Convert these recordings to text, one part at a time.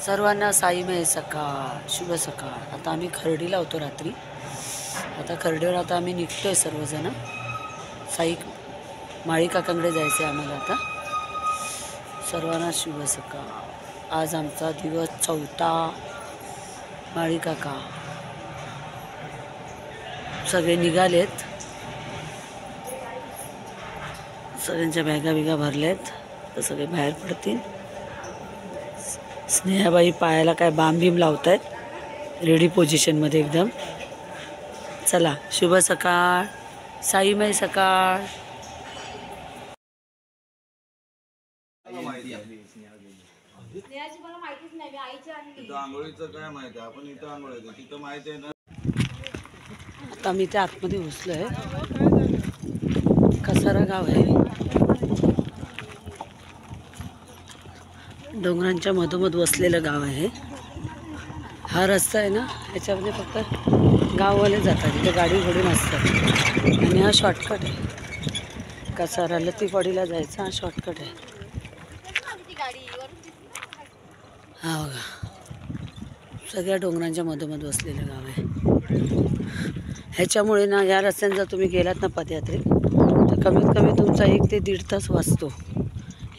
सर्वांना साईमय सकाळ, शुभ सकाळ। आता आम्ही खर्डी लावतो रात्री। आता खर्डीवर आता आम्ही निघतोय सर्वजण। साई माळी काकांकडे जायचं आहे आम्हाला आता। सर्वांना शुभ सकाळ। आज आमचा दिवस 4था। माळी काका सगळे निघालेत, सगळ्यांच्या बॅगा बिगा भरल्यात, तर सगळे बाहेर पडतील। स्नेहाबाई पायाला काय बाम बीम लावतायत, रेडी पोझिशनमध्ये एकदम। चला, शुभ सकाळ, साईमय सकाळ। आता मी त्या आतमध्ये घुसलोय। कसारा गाव आहे, डोंगरांच्या मधोमध वसलेलं गाव आहे। हा रस्ता आहे ना, याच्यामध्ये फक्त गाववाले जातात, तिथे गाडी घोडी नसतात। आणि हा शॉर्टकट आहे, कसारा लतीफवाडीला जायचा हा शॉर्टकट आहे। हा बघा, सगळ्या डोंगरांच्या मधोमध वसलेलं गाव आहे। ह्याच्यामुळे ना, या रस्त्याने जर तुम्ही गेलात ना पदयात्रेत, तर कमीत कमी तुमचा 1 ते 1.5 तास वाचतो।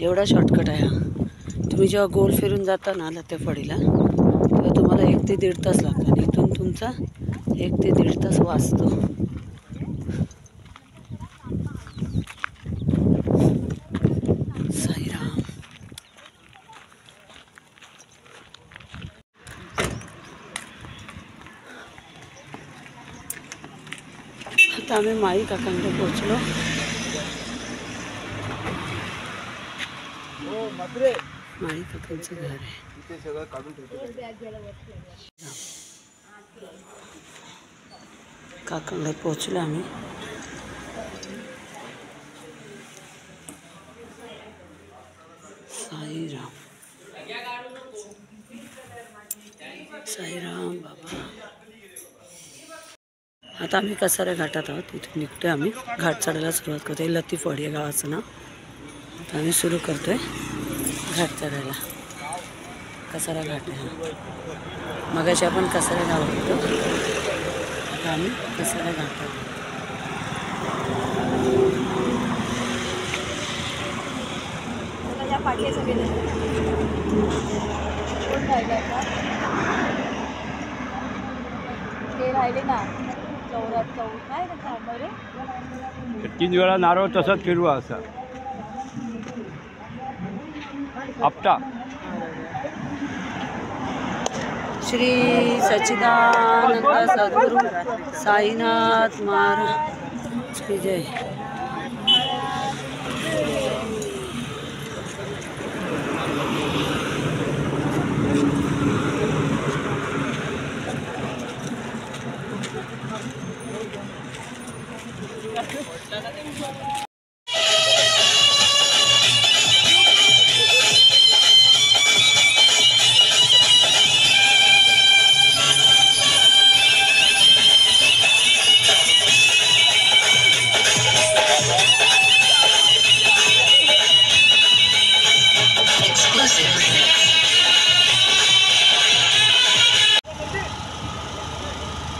एवढा शॉर्टकट आहे हा। तुम्ही जेव्हा गोल फिरून जाता ना लतीफवाडीला, तेव्हा तुम्हाला 1 ते 1.5 तास लागतात। इथून तुमचा 1 ते 1.5 तास वाचतो। साईराम। आता आम्ही माळी काकांकडे पोहोचलो। माळी काकांचं घर आहे। काकांकडे पोहोचलो आम्ही। साईराम, साईराम बाबा। आता आम्ही कसारा घाटात आहोत, इथून निघतोय आम्ही। घाट चढायला सुरुवात करतोय। लतीफवाडी या गावाचं नाव। आता आम्ही सुरू करतोय घाट चढायला। कसारा घाट आहे हा। मगाशी आपण कसारा गावात होतो, आता आम्ही कसारा घाटात। राहिले ना 3 वेळा नारळ तसंच फिरवा असा आपटा। श्री सच्चिदानंद सद्गुरु साईनाथ महाराज की जय।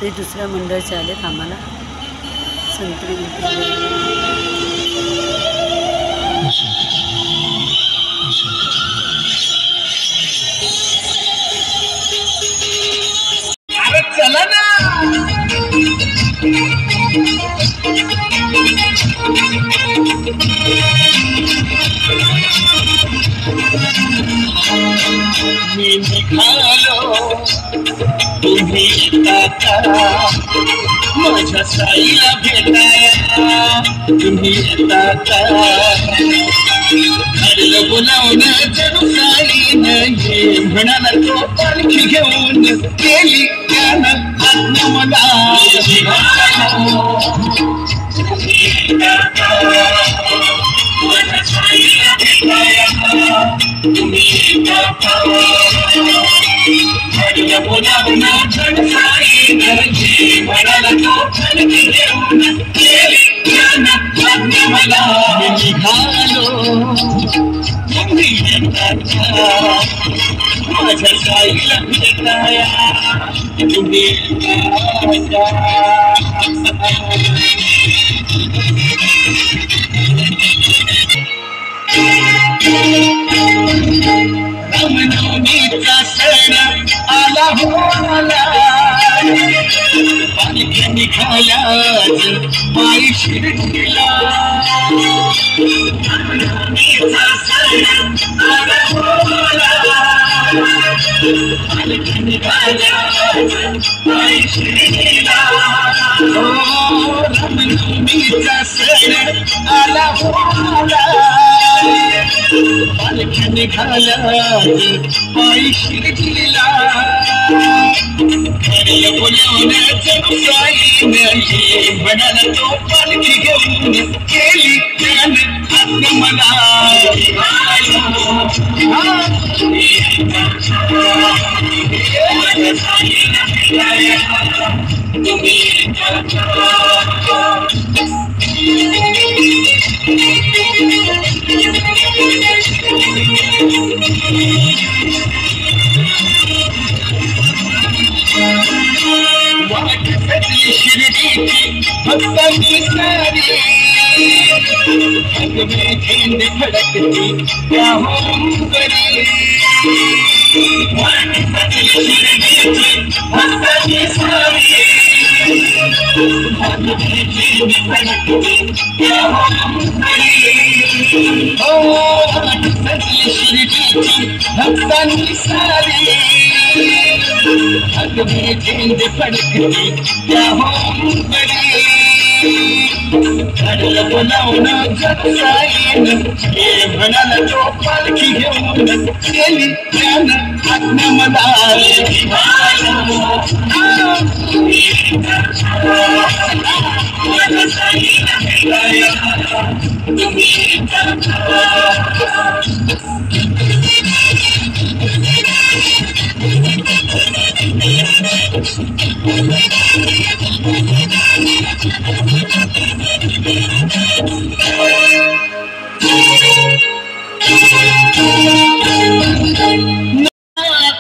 ते दुसऱ्या मंडळाचे आलेत आम्हाला संत्री चला ना। मी निघालो, तुम्ही येता माझ्या साईला भेटाया, तुम्ही येता घरलं बोलावणं जणू साईनं ये म्हणाला तो पालखी घेऊन गेली त्यानं आत्मा मला। माझ्या साईला भेटाया, तुम्ही येता घरलं बोलावणं जणू साईनं ये म्हणाला तो पालखी घेऊन गेली त्यानं आत्मा मला। निघालो, तुम्ही येता माझ्या साईला भेटाया तुम्ही रामनवमीचा सण आला हो आला पालख्या निघाल्याच माई शिर्डीला रामनवमीचा सण आला हो आला पालख्या निघाल्याच माई शिर्डीला रामनवमीचा सण आला हो आला पालख्या निघाल्याच माई शिर्डीला बोलवण्याचं साईने म्हणाला तो पालखी घेऊन केली त्यानं आत्ममना शिर्डीची भक्तांची सारी भगवे झेंडे फडकती त्या होंगरी शिर्डीची भक्तांची सारी भगवे झेंडे फडकती त्या होंगरी शिर्डीची भक्तांची सारी भगवे झेंडे फडकती त्या होंगरी झाडलं बोलावणं जग साईनं हे म्हणाला तो पालखी घेऊन केली त्यानं आत्म्यामला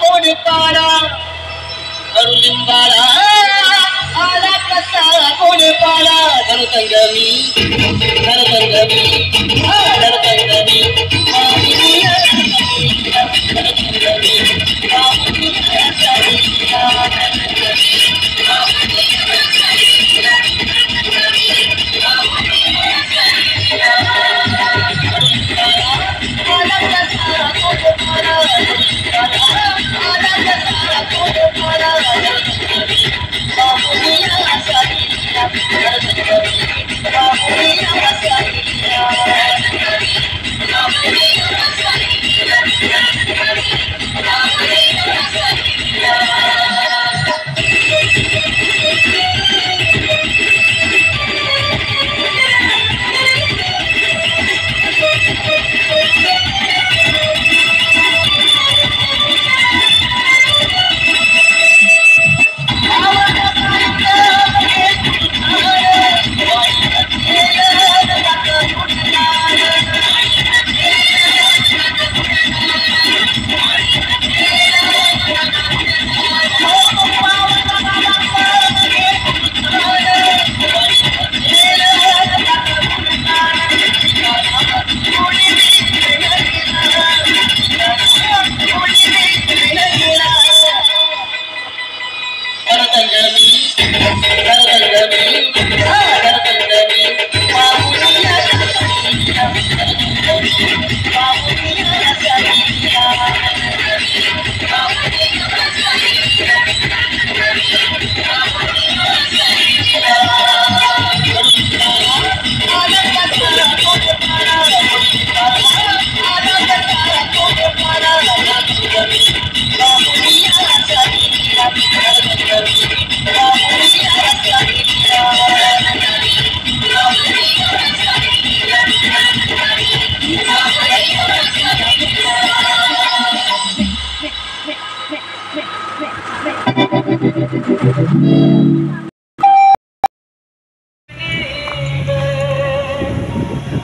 कोण पारा अरुलिंबाला आला कसा कोण पारा धरतंगमी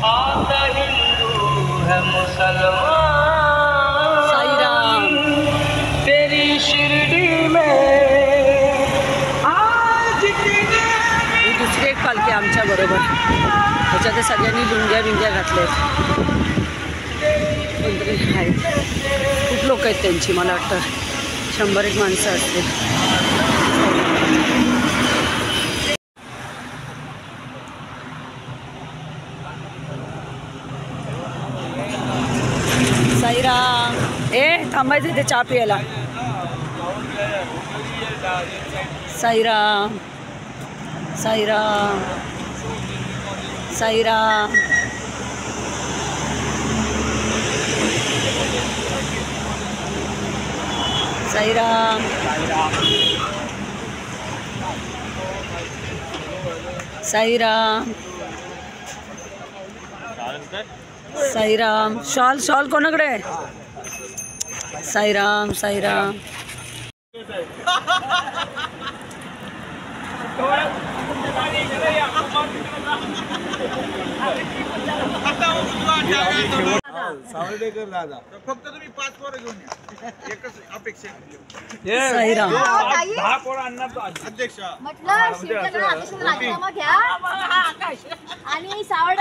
आता हिंदू है मुसलमान साईराम त्याच्यात सगळ्यांनी लुंग्या बिंग्या घातल्यात. कोणतरी आहेत, खूप लोक आहेत त्यांची, मला वाटतं 100-1 माणसं असतील. साईराम. थांबायचं इथे चहा प्यायला. साईराम साईराम साईराम. साईराम साईराम साईराम. शॉल शॉल कोणाकडे आहे? साईराम साईराम. सावळेकर दादा फक्त तुम्ही 5 पोरं घेऊन या. एकच अपेक्षा साईराम. अध्यक्ष म्हटलं शिवच्याकडे आदेशाने राजीनामा घ्या आणि सावड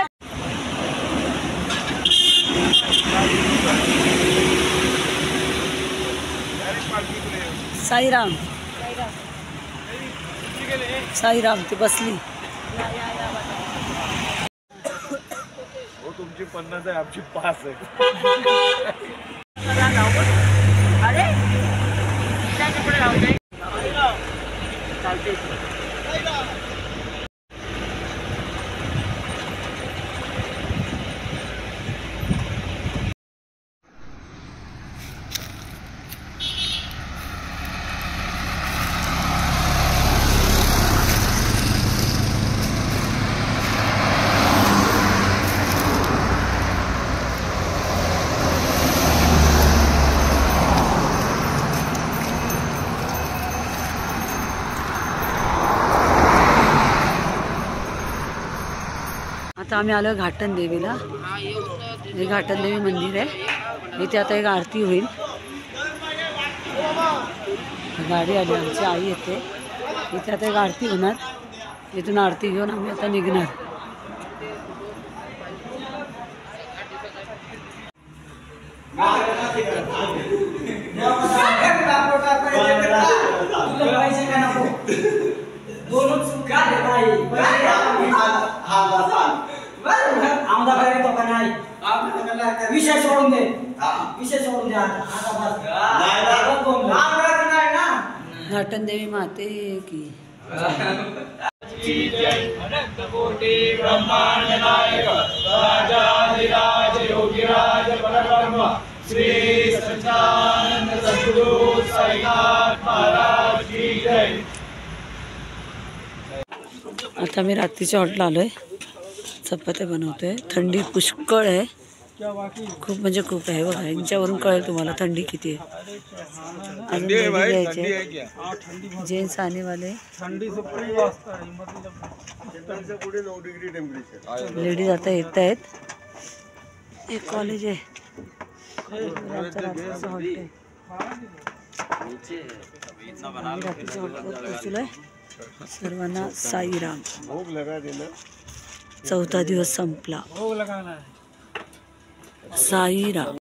साईराम साईराम. ती बसली. हो तुमची 50 आहे, आमची 5 आहे. आता आम्ही आलो घाटन देवीला. हे घाटन देवी मंदिर आहे. इथे आता एक आरती होईल. गाडी आली, आमची आई येते. इथे आता एक आरती होणार. इथून आरती घेऊन आम्ही आता निघणार. विषय सोडून दे. विषय सोडून दे. घाटन देवी माते की ब्रह्मांड नायक राजाधिराज योगिराज परब्रह्म श्री सच्चिदानंद सद्गुरु साईनाथ महाराज की जय. आता मी रात्रीच्या हॉटेल आलोय. चपात्या बनवतोय. थंडी पुष्कळ आहे, खूप म्हणजे खूप आहे. बघा यांच्यावरून कळेल तुम्हाला थंडी किती आहे. अजून घ्यायचे जेंट्स आने वाले. लेडीज आता येत आहेत. एक कॉलेज आहे. रात्रीचं हॉटेल. रात्रीच्या हॉटेल पोचलोय. सर्वांना साईराम. 4था दिवस संपला. साईराम.